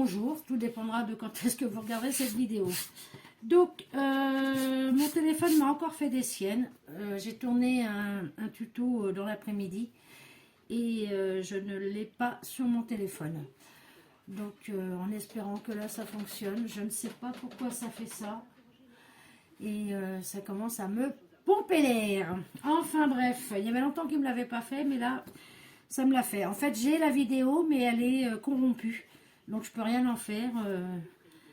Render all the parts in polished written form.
bonjour, tout dépendra de quand est-ce que vous regardez cette vidéo. Donc, mon téléphone m'a encore fait des siennes. J'ai tourné un tuto dans l'après-midi et je ne l'ai pas sur mon téléphone. Donc, en espérant que là, ça fonctionne. Je ne sais pas pourquoi ça fait ça. Et ça commence à me pomper l'air. Enfin bref, il y avait longtemps qu'il ne me l'avait pas fait, mais là, ça me l'a fait. En fait, j'ai la vidéo, mais elle est corrompue. Donc, je peux rien en faire.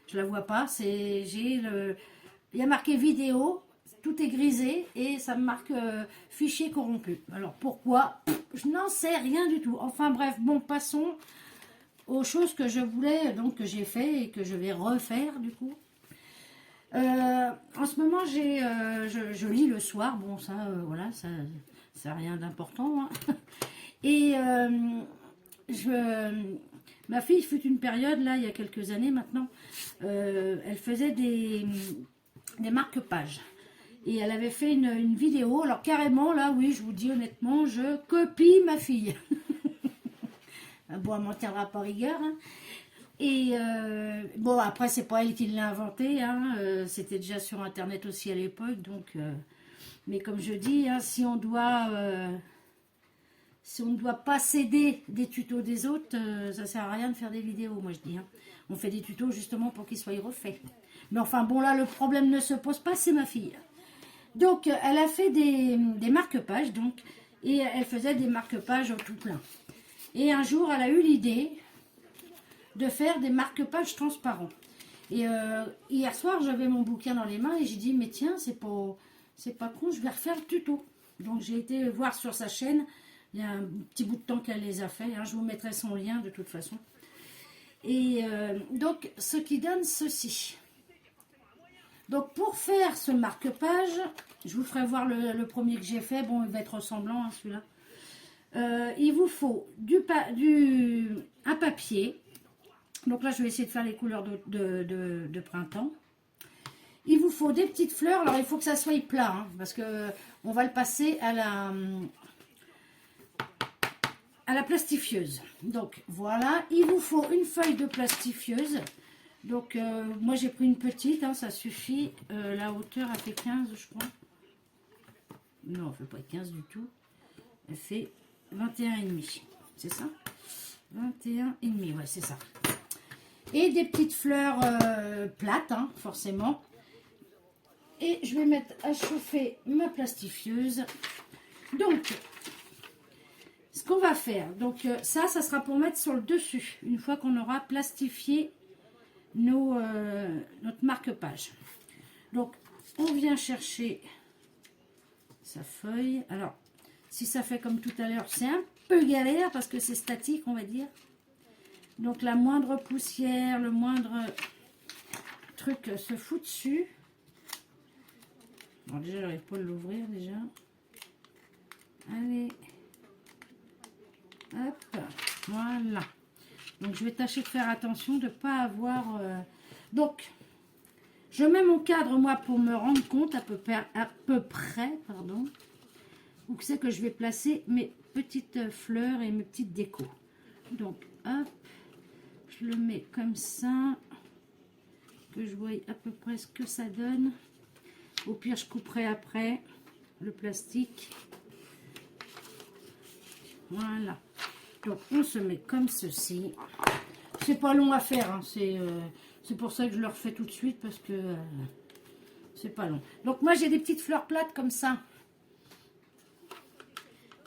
Je la vois pas. Il y a marqué vidéo, tout est grisé et ça me marque fichier corrompu. Alors, pourquoi? Je n'en sais rien du tout. Enfin bref, bon, passons aux choses que je voulais, donc que j'ai fait et que je vais refaire du coup. En ce moment, je lis le soir. Bon, ça, voilà, ça n'a rien d'important. Hein. Et ma fille fut une période, là, il y a quelques années maintenant, elle faisait des marque-pages. Et elle avait fait une vidéo. Alors carrément, là, oui, je vous dis honnêtement, je copie ma fille. Bon, elle m'en tiendra pas rigueur. Hein. Et bon, après, c'est pas elle qui l'a inventé. Hein, c'était déjà sur Internet aussi à l'époque. Donc, mais comme je dis, hein, si on ne doit pas céder des tutos des autres, ça sert à rien de faire des vidéos, moi je dis. Hein. On fait des tutos justement pour qu'ils soient refaits. Mais enfin, bon, là, le problème ne se pose pas, c'est ma fille. Donc, elle a fait des marque-pages, donc, et elle faisait des marque-pages au tout plein. Et un jour, elle a eu l'idée de faire des marque-pages transparents. Et hier soir, j'avais mon bouquin dans les mains et j'ai dit, mais tiens, c'est pas con, je vais refaire le tuto. Donc, j'ai été voir sur sa chaîne. Il y a un petit bout de temps qu'elle les a fait. Hein, je vous mettrai son lien de toute façon. Et donc, ce qui donne ceci. Donc, pour faire ce marque-page, je vous ferai voir le premier que j'ai fait. Bon, il va être ressemblant, hein, celui-là. Il vous faut un papier. Donc là, je vais essayer de faire les couleurs de printemps. Il vous faut des petites fleurs. Alors, il faut que ça soit plat, hein, parce que on va le passer à la plastifieuse. Donc, voilà. Il vous faut une feuille de plastifieuse. Donc, moi, j'ai pris une petite, hein, ça suffit. La hauteur, elle fait 15, je crois. Non, elle ne fait pas 15 du tout. Elle fait 21,5. C'est ça? 21,5, ouais, c'est ça. Et des petites fleurs plates, hein, forcément. Et je vais mettre à chauffer ma plastifieuse. Donc, ce qu'on va faire, donc ça sera pour mettre sur le dessus, une fois qu'on aura plastifié notre marque-page. Donc, on vient chercher sa feuille. Alors, si ça fait comme tout à l'heure, c'est un peu galère parce que c'est statique, on va dire. Donc, la moindre poussière, le moindre truc se fout dessus. Bon, déjà, j'arrive pas à l'ouvrir, déjà. Allez. Hop, voilà. Donc, je vais tâcher de faire attention de ne pas avoir... Donc, je mets mon cadre, moi, pour me rendre compte à peu près, pardon, où c'est que je vais placer mes petites fleurs et mes petites décos. Donc, hop, je le mets comme ça, que je vois à peu près ce que ça donne. Au pire, je couperai après le plastique. Voilà. Donc, on se met comme ceci. C'est pas long à faire. Hein. C'est pour ça que je le refais tout de suite parce que c'est pas long. Donc, moi, j'ai des petites fleurs plates comme ça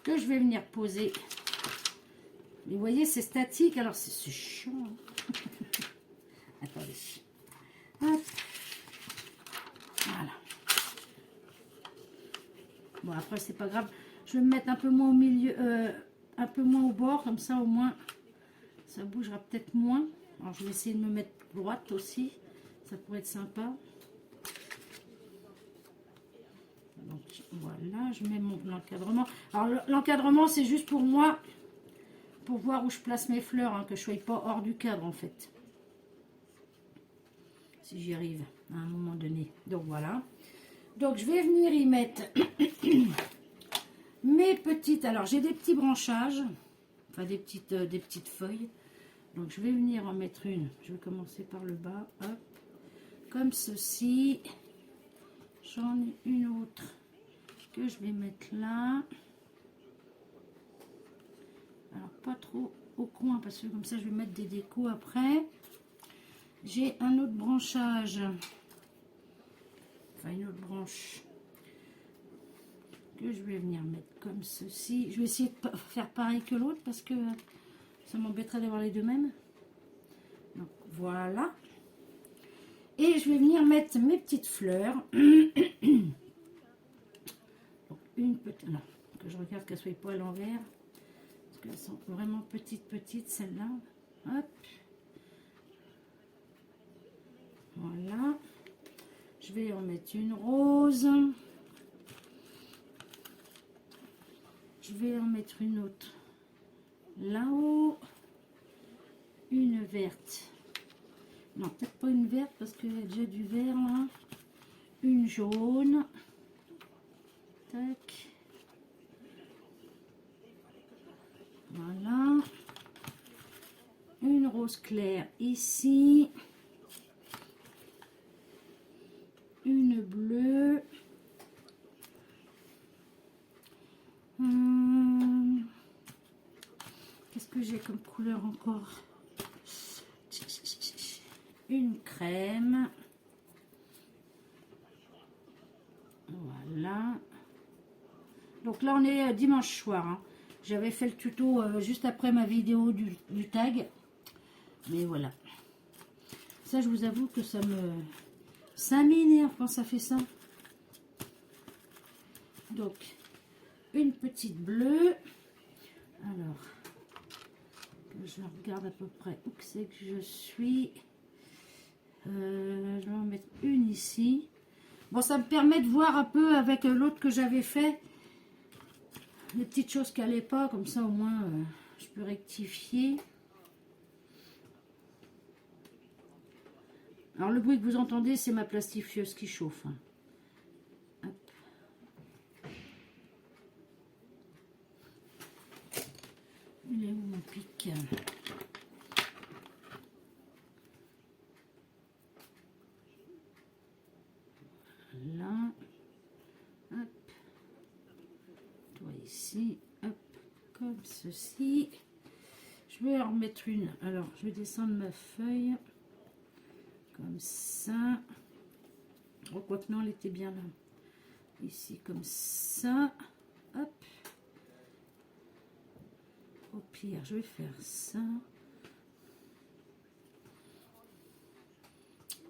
que je vais venir poser. Mais vous voyez, c'est statique. Alors, c'est chiant. Hein. Attendez. Hop. Voilà. Bon, après, c'est pas grave. Je vais me mettre un peu moins au milieu... un peu moins au bord, comme ça au moins ça bougera peut-être moins. Alors je vais essayer de me mettre droite aussi, ça pourrait être sympa. Donc voilà, je mets mon encadrement. Alors l'encadrement c'est juste pour moi, pour voir où je place mes fleurs, hein, que je ne sois pas hors du cadre en fait. Si j'y arrive à un moment donné. Donc voilà. Donc je vais venir y mettre mes petites, alors j'ai des petits branchages, enfin des petites feuilles. Donc je vais venir en mettre une. Je vais commencer par le bas. Hop. Comme ceci. J'en ai une autre que je vais mettre là. Alors pas trop au coin parce que comme ça je vais mettre des décos après. J'ai un autre branchage. Enfin une autre branche. Que je vais venir mettre comme ceci. Je vais essayer de faire pareil que l'autre parce que ça m'embêterait d'avoir les deux mêmes. Donc voilà. Et je vais venir mettre mes petites fleurs. Donc, une petite... Non, que je regarde qu'elles ne soient pas à l'envers. Parce qu'elles sont vraiment petites celles-là. Hop. Voilà. Je vais en mettre une rose. Je vais en mettre une autre là-haut. Une verte. Non, peut-être pas une verte parce qu'il y a déjà du vert là. Une jaune. Tac. Voilà. Une rose claire ici. Une bleue. Qu'est-ce que j'ai comme couleur encore? Une crème. Voilà. Donc là, on est dimanche soir. Hein. J'avais fait le tuto juste après ma vidéo du tag. Mais voilà. Ça, je vous avoue que ça m'énerve quand ça fait ça. Donc, une petite bleue. Alors, je regarde à peu près où c'est que je suis. Je vais en mettre une ici. Bon, ça me permet de voir un peu avec l'autre que j'avais fait. Les petites choses qui n'allaient pas, comme ça au moins je peux rectifier. Alors le bruit que vous entendez, c'est ma plastifieuse qui chauffe. Hop. Il est où mon pic? Là. Hop. Toi ici. Hop. Comme ceci. Je vais en remettre une. Alors, je vais descendre ma feuille. Comme ça. Oh, quoi que non, elle était bien là. Ici, comme ça. Hop. Au pire, je vais faire ça.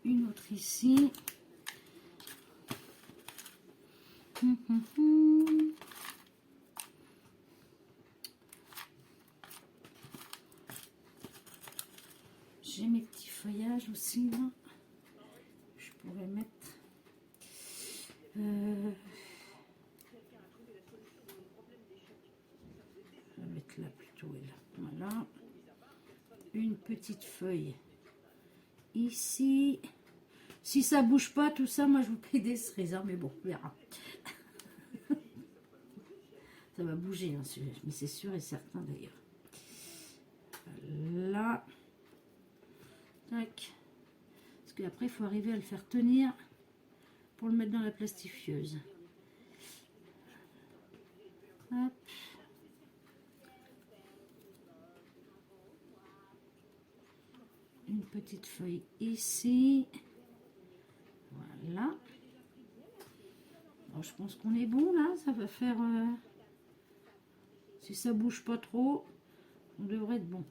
Une autre ici. J'ai mes petits feuillages aussi là. Je pourrais mettre. Je vais mettre là plutôt. Là. Voilà. Une petite feuille ici. Si ça bouge pas tout ça, moi je vous paye des cerises, hein, mais bon, on verra. Ça va bouger, hein, mais c'est sûr et certain d'ailleurs. Là. Tac. Parce qu'après, il faut arriver à le faire tenir pour le mettre dans la plastifieuse. Hop. Une petite feuille ici. Voilà. Alors, je pense qu'on est bon là. Ça va faire... si ça bouge pas trop, on devrait être bon.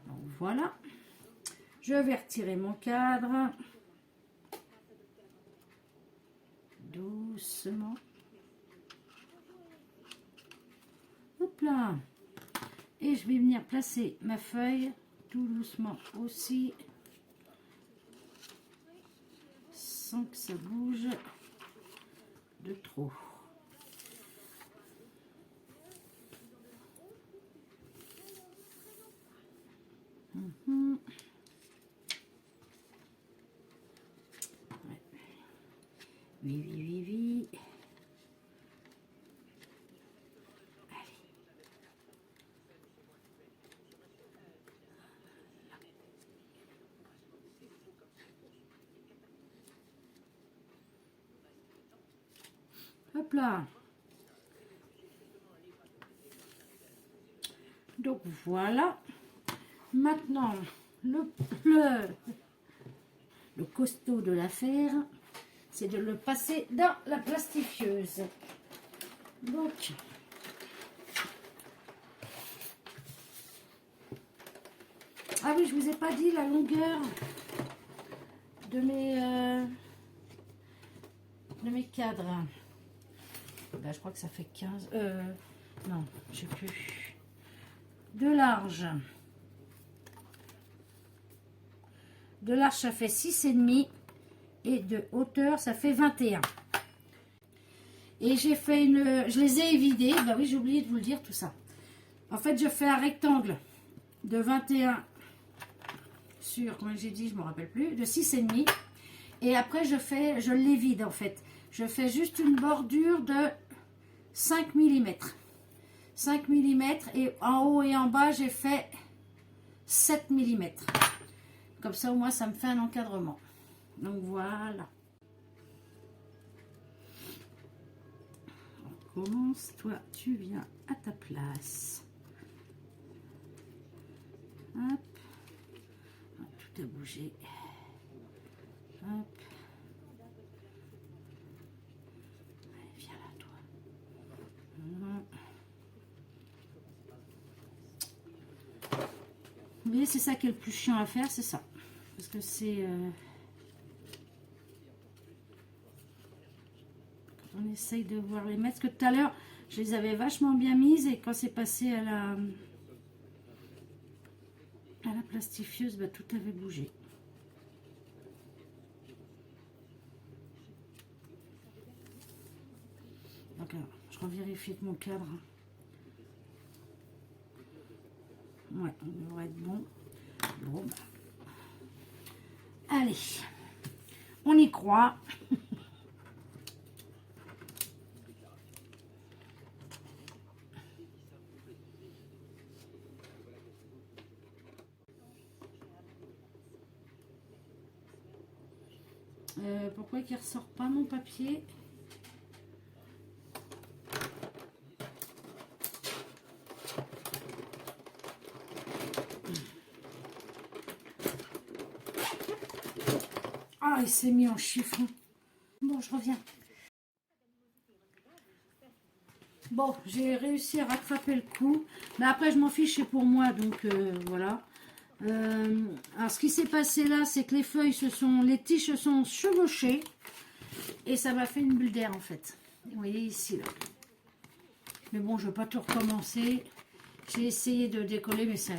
Donc, voilà. Je vais retirer mon cadre. Doucement. Hop là. Et je vais venir placer ma feuille tout doucement aussi. Sans que ça bouge de trop. Ouais. Oui. Allez. hop là. Donc voilà. Maintenant, le costaud de l'affaire, c'est de le passer dans la plastifieuse. Donc, ah oui, je vous ai pas dit la longueur de mes cadres. Ben, je crois que ça fait 15. Non, je sais plus. De large. De large, ça fait 6,5. Et de hauteur, ça fait 21. Et j'ai fait je les ai évidés. Ben oui, j'ai oublié de vous le dire tout ça. En fait, je fais un rectangle de 21 sur, comme j'ai dit, je me rappelle plus, de 6,5. Et après, je les vide en fait. Je fais juste une bordure de 5 mm. 5 mm et en haut et en bas, j'ai fait 7 mm. Comme ça, au moins, ça me fait un encadrement. Donc voilà. On commence. Toi, tu viens à ta place. Hop. Tout a bougé. Hop. Allez, viens là, toi. Mais c'est ça qui est le plus chiant à faire, c'est ça. Parce que c'est... on essaye de voir les mettre. Parce que tout à l'heure, je les avais vachement bien mises. Et quand c'est passé à la plastifieuse, bah, tout avait bougé. Donc, alors, je revérifie que mon cadre... Ouais, on devrait être bon. Bon, bah. Allez, on y croit. Pourquoi qu'il ressort pas mon papier? Ah, il s'est mis en chiffon. Bon, je reviens. Bon, j'ai réussi à rattraper le coup. Mais après, je m'en fiche, c'est pour moi. Donc, voilà. Alors, ce qui s'est passé là, c'est que les feuilles les tiges se sont chevauchées. Et ça m'a fait une bulle d'air, en fait. Vous voyez ici, là. Mais bon, je ne vais pas tout recommencer. J'ai essayé de décoller, mais c'est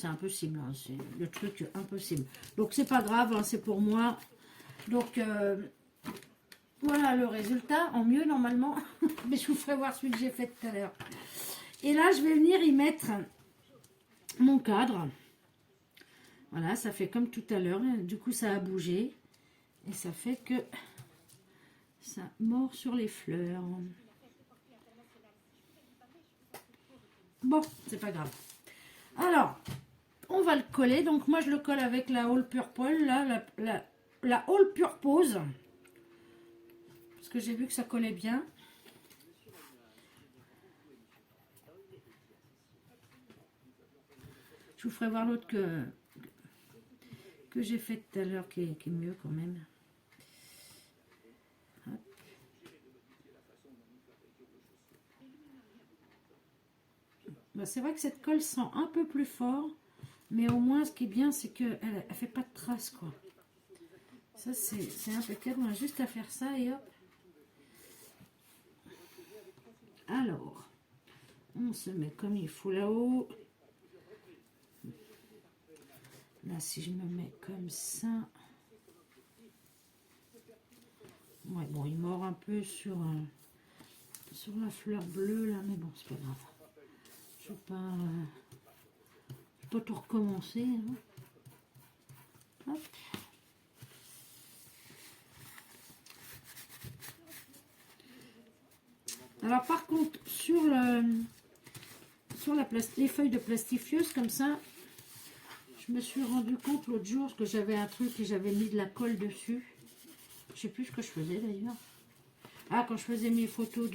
impossible. Hein. C'est le truc impossible. Donc, c'est pas grave, hein, c'est pour moi. Donc, voilà le résultat, en mieux normalement. Mais je vous ferai voir celui que j'ai fait tout à l'heure. Et là, je vais venir y mettre mon cadre. Voilà, ça fait comme tout à l'heure. Du coup, ça a bougé. Et ça fait que ça mord sur les fleurs. Bon, c'est pas grave. Alors, on va le coller. Donc, moi, je le colle avec la All Purple, là, la All Purpose. Parce que j'ai vu que ça collait bien. Je vous ferai voir l'autre que j'ai fait tout à l'heure, qui est mieux quand même. Bah, c'est vrai que cette colle sent un peu plus fort, mais au moins ce qui est bien, c'est qu'elle ne fait pas de traces, quoi. Ça, c'est impeccable. On a juste à faire ça et hop. Alors, on se met comme il faut là-haut. Là, si je me mets comme ça... Ouais, bon, il mord un peu sur la fleur bleue, là, mais bon, c'est pas grave. Je ne vais pas tout recommencer. Hein. Hop. Alors, par contre, sur les feuilles de plastifieuse, comme ça, je me suis rendu compte l'autre jour que j'avais un truc et j'avais mis de la colle dessus. Je sais plus ce que je faisais d'ailleurs. Ah, quand je faisais mes photos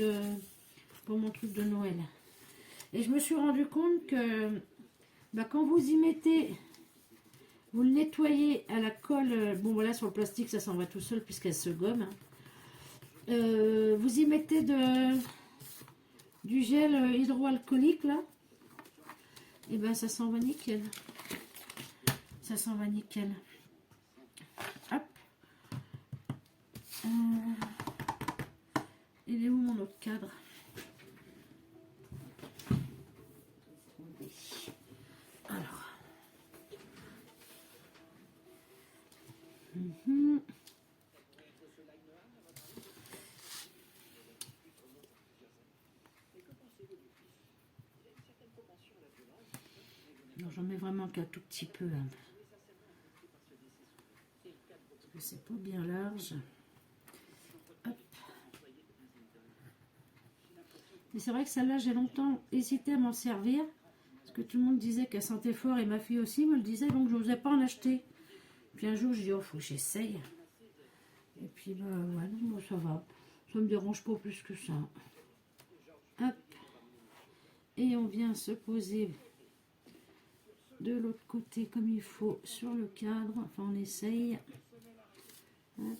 pour mon truc de Noël. Et je me suis rendu compte que bah, quand vous y mettez, vous le nettoyez à la colle, bon voilà sur le plastique ça s'en va tout seul puisqu'elle se gomme. Hein. Vous y mettez du gel hydroalcoolique là, et ben ça s'en va nickel. Ça s'en va nickel. Hop. Il est où mon autre cadre? Alors. J'en mets vraiment qu'un tout petit peu. Hein. Parce que c'est pas bien large. Hop. Et c'est vrai que celle-là, j'ai longtemps hésité à m'en servir. Parce que tout le monde disait qu'elle sentait fort et ma fille aussi me le disait. Donc je n'osais pas en acheter. Puis un jour, je dis, oh, faut que j'essaye. Et puis, bah, ouais, bon, ça va. Ça me dérange pas plus que ça. Hop. Et on vient se poser de l'autre côté comme il faut sur le cadre. Enfin, on essaye. Hop.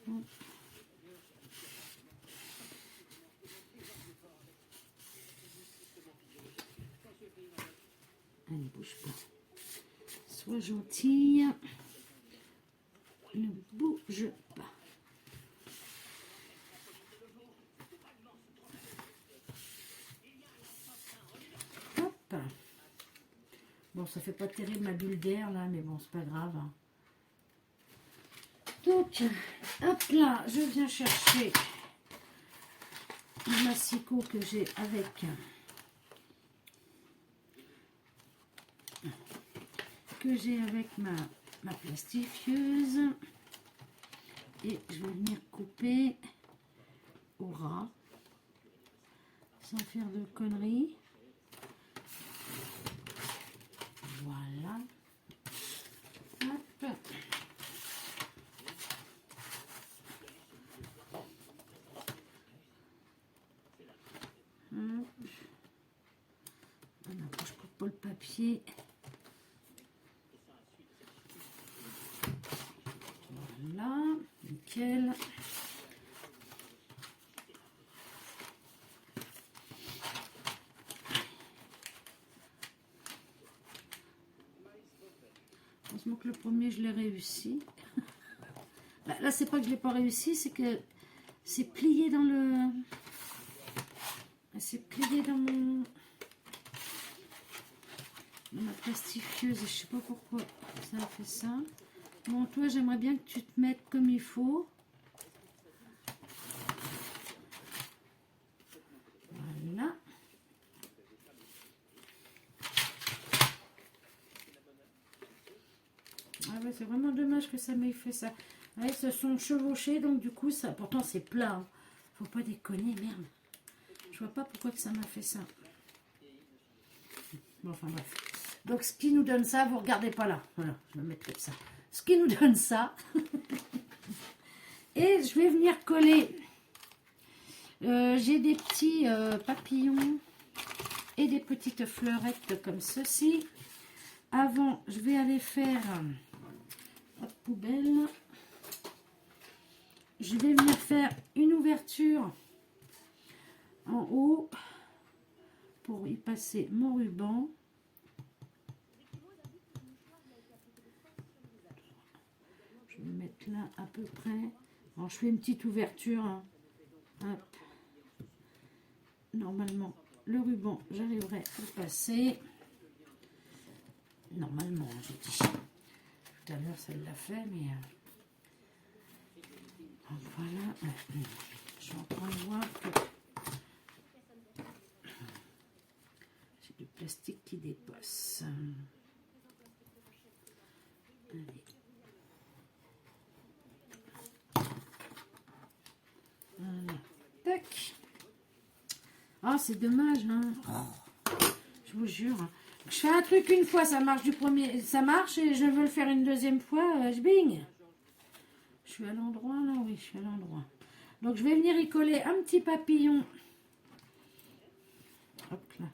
Hop. Allez, bouge pas. Sois gentille. Ne bouge pas. Hop. Bon, ça fait pas terrible ma bulle d'air là, mais bon, c'est pas grave. Hein. Donc, hop là, je viens chercher le massicot que j'ai avec ma plastifieuse et je vais venir couper au ras sans faire de conneries. Voilà. Hop. Voilà, je coupe pas le papier. Voilà, nickel. Heureusement que le premier je l'ai réussi. Là c'est pas que je l'ai pas réussi, c'est que c'est plié dans le... C'est plié dans ma plastifieuse. Je sais pas pourquoi ça a fait ça. Bon, toi, j'aimerais bien que tu te mettes comme il faut. Voilà. Ah ouais, c'est vraiment dommage que ça m'ait fait ça. Ouais, ils se sont chevauchés, donc du coup, ça... Pourtant, c'est plat. Hein. Faut pas déconner, merde. Je vois pas pourquoi que ça m'a fait ça. Bon, enfin bref. Donc, ce qui nous donne ça, vous regardez pas là. Voilà, je vais me mettre comme ça. Ce qui nous donne ça. Et je vais venir coller. J'ai des petits papillons et des petites fleurettes comme ceci. Avant, je vais aller faire hop, poubelle. Je vais venir faire une ouverture en haut pour y passer mon ruban. Je vais mettre là à peu près. Alors, je fais une petite ouverture. Hein. Hop. Normalement, le ruban, j'arriverai à le passer. Normalement, j'ai dit. Tout à l'heure, ça l'a fait, mais... voilà. Je suis en train de voir que... j'ai du plastique qui dépasse. Allez. Voilà. Tac. Ah, c'est dommage, hein. Je vous jure. Je fais un truc une fois, ça marche du premier, ça marche et je veux le faire une deuxième fois, je bing. Je suis à l'endroit là, oui, je suis à l'endroit. Donc je vais venir y coller un petit papillon. Hop là.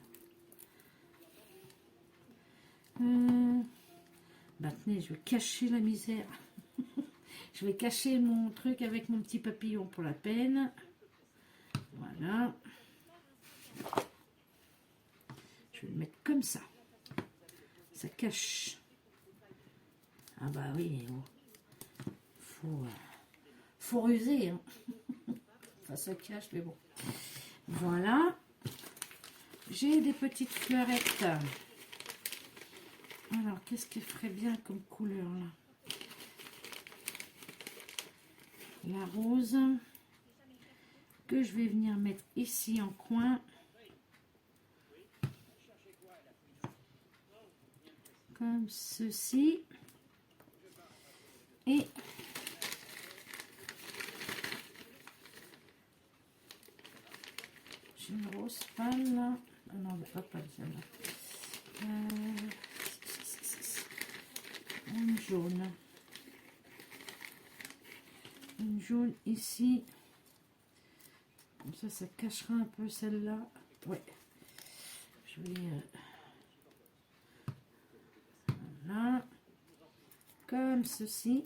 Bah tenez, je vais cacher la misère. Je vais cacher mon truc avec mon petit papillon pour la peine. Voilà. Je vais le mettre comme ça. Ça cache. Ah bah oui, faut ruser. Hein. Enfin, ça cache, mais bon. Voilà. J'ai des petites fleurettes. Alors, qu'est-ce qui ferait bien comme couleur là? La rose. Que je vais venir mettre ici en coin. Comme ceci. Et j'ai une rose pâle là. Ah non, pas pâle celle-là. Une jaune. Une jaune ici. Comme ça cachera un peu celle-là. Ouais. Je vais... voilà. Comme ceci.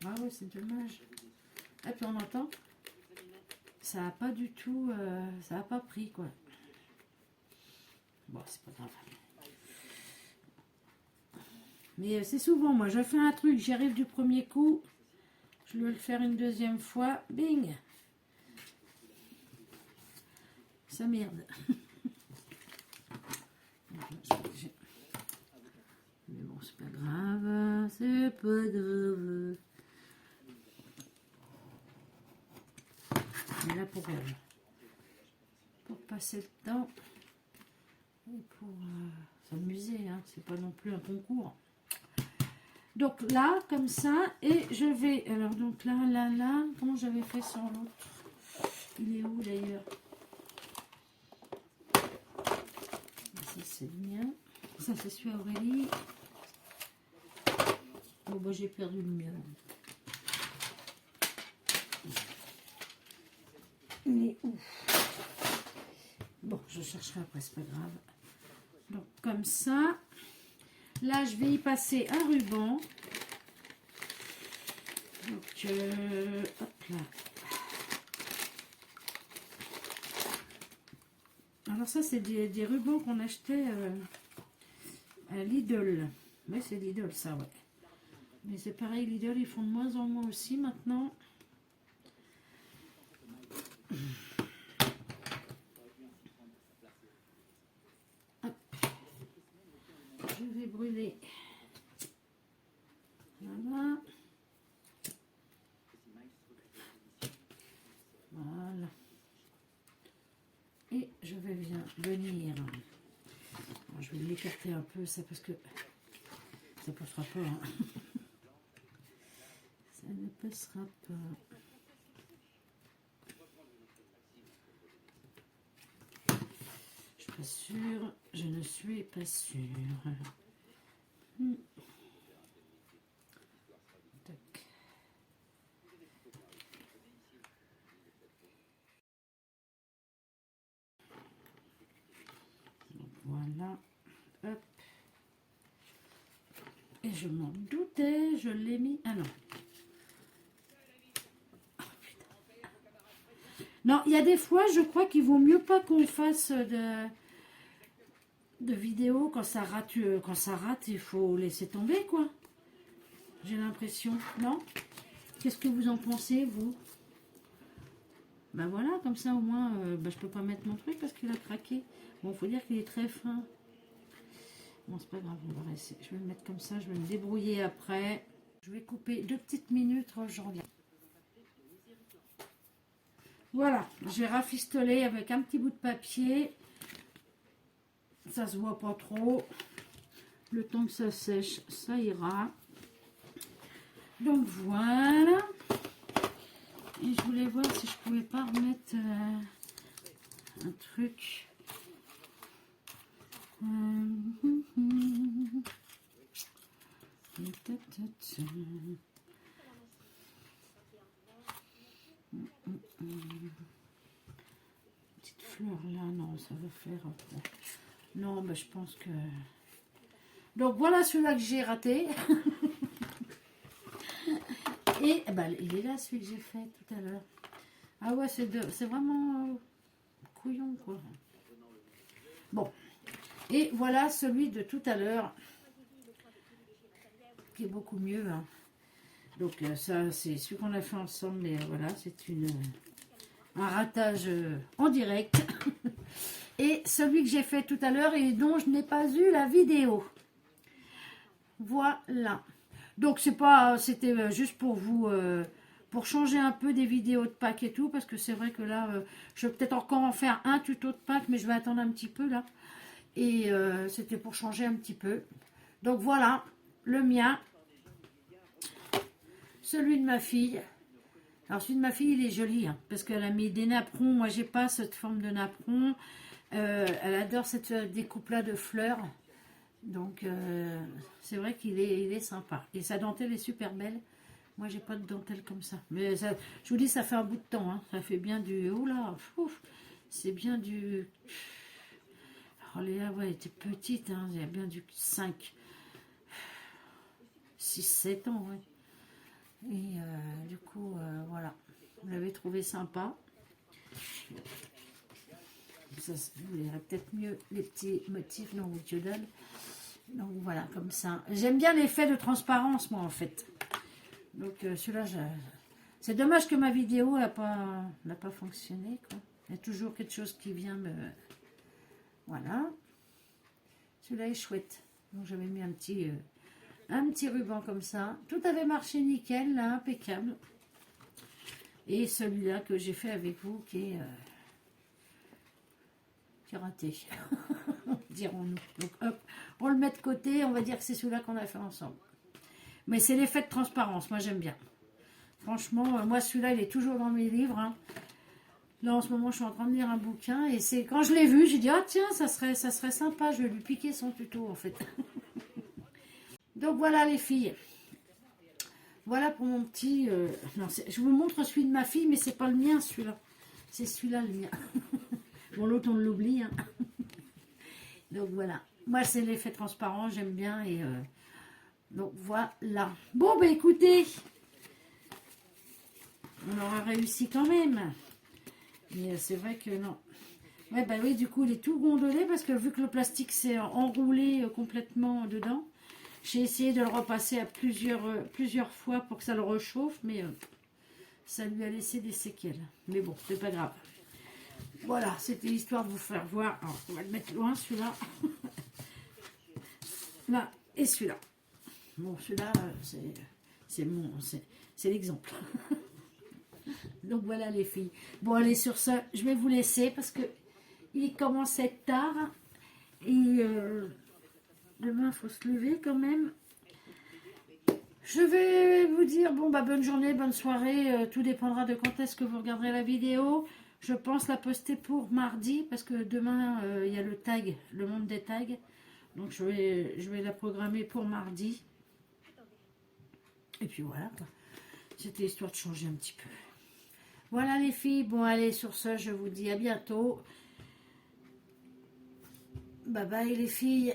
Ah ouais, c'est dommage. Et puis on entend, ça n'a pas du tout, ça n'a pas pris quoi. Bon, c'est pas grave. Mais c'est souvent, moi, je fais un truc, j'y arrive du premier coup, je dois le faire une deuxième fois, bing. Ça merde. Mais bon, c'est pas grave, c'est pas grave. Mais là pour passer le temps et pour s'amuser, hein, c'est pas non plus un concours. Donc là, comme ça, et je vais, alors donc là, comment j'avais fait sur l'autre? Il est où d'ailleurs? Ça c'est le mien, ça c'est celui Aurélie. Bon bah j'ai perdu le mien. Il est où? Bon, je chercherai après, c'est pas grave. Donc comme ça, là je vais y passer un ruban. Donc hop là. Alors ça c'est des rubans qu'on achetait à Lidl. Mais c'est Lidl ça, ouais. Mais c'est pareil, Lidl ils font de moins en moins aussi maintenant. Hop. Je vais brûler. Voilà. Voilà. Et je vais venir. Alors, je vais l'écarter un peu, ça, parce que ça ne passera pas. Hein. Ça ne passera pas. Je suis pas sûre. Je ne suis pas sûre. Tac. Donc, voilà. Hop. Et je m'en doutais, je l'ai mis. Ah non. Oh, putain. Non, il y a des fois, je crois qu'il vaut mieux pas qu'on fasse de vidéos quand ça rate. Il faut laisser tomber, quoi. J'ai l'impression, non? Qu'est-ce que vous en pensez, vous? Ben voilà, comme ça au moins, je peux pas mettre mon truc parce qu'il a craqué. Bon, faut dire qu'il est très fin. Bon, c'est pas grave, on va essayer. Je vais le mettre comme ça, je vais me débrouiller après. Je vais couper 2 petites minutes, je reviens. Voilà, j'ai rafistolé avec un petit bout de papier. Ça se voit pas trop. Le temps que ça sèche, ça ira. Donc voilà. Et je voulais voir si je pouvais pas remettre un truc. Petite fleur là, non, ça va faire... Non, je pense que... Donc voilà celui-là que j'ai raté. Et il est là celui que j'ai fait tout à l'heure. Ah ouais, c'est vraiment couillon quoi. Bon. Et voilà celui de tout à l'heure. Qui est beaucoup mieux. Hein. Donc ça, c'est celui qu'on a fait ensemble. Mais voilà, c'est un ratage en direct. Et celui que j'ai fait tout à l'heure et dont je n'ai pas eu la vidéo. Voilà. Donc c'était juste pour vous, pour changer un peu des vidéos de Pâques et tout, parce que c'est vrai que là, je vais peut-être encore en faire un tuto de Pâques, mais je vais attendre un petit peu là. Et c'était pour changer un petit peu. Donc voilà, le mien, celui de ma fille. Alors celui de ma fille, il est joli, hein, parce qu'elle a mis des napperons. Moi, j'ai pas cette forme de napperon. Elle adore cette découpe-là de fleurs. Donc, c'est vrai qu'il est sympa. Et sa dentelle est super belle. Moi, j'ai pas de dentelle comme ça. Mais ça, je vous dis, ça fait un bout de temps. Hein. Ça fait bien du... Oh là, c'est bien du... Alors, Léa, ouais, elle était petite. Hein. Il y a bien du 5, 6, 7 ans. Ouais. Et du coup, voilà. Vous l'avez trouvé sympa. Ça, vous verrez peut-être mieux les petits motifs dans vos yeux. Donc voilà, comme ça. J'aime bien l'effet de transparence, moi, en fait. Donc celui-là, c'est dommage que ma vidéo n'a pas fonctionné, quoi. Il y a toujours quelque chose qui vient me... Voilà. Celui-là est chouette. Donc j'avais mis un petit ruban comme ça. Tout avait marché nickel, là, impeccable. Et celui-là que j'ai fait avec vous, qui est raté. Dirons-nous. Donc hop, on le met de côté, on va dire que c'est celui-là qu'on a fait ensemble. Mais c'est l'effet de transparence, moi j'aime bien. Franchement, moi celui-là il est toujours dans mes livres. Hein. Là en ce moment je suis en train de lire un bouquin et c'est quand je l'ai vu, j'ai dit ah tiens ça serait sympa, je vais lui piquer son tuto en fait. Donc voilà les filles. Voilà pour mon petit... non, je vous montre celui de ma fille, mais c'est pas le mien celui-là. C'est celui-là le mien. Bon l'autre on l'oublie. Hein. Donc voilà. Moi c'est l'effet transparent, j'aime bien et... donc voilà. Bon, écoutez, on aura réussi quand même. Mais c'est vrai que non. Ouais, oui, du coup, il est tout gondolé parce que vu que le plastique s'est enroulé complètement dedans, j'ai essayé de le repasser à plusieurs fois pour que ça le réchauffe, mais ça lui a laissé des séquelles. Mais bon, c'est pas grave. Voilà, c'était histoire de vous faire voir. Alors, on va le mettre loin, celui-là. Là, et celui-là. Bon, celui-là, c'est l'exemple. Donc voilà les filles. Bon, allez, sur ça, je vais vous laisser parce que il commence à être tard. Et demain, il faut se lever quand même. Je vais vous dire, bon, bonne journée, bonne soirée. Tout dépendra de quand est-ce que vous regarderez la vidéo. Je pense la poster pour mardi parce que demain, il y a le tag, le monde des tags. Donc, je vais la programmer pour mardi. Et puis voilà, quoi. C'était histoire de changer un petit peu. Voilà les filles. Bon, allez, sur ce, je vous dis à bientôt. Bye bye les filles.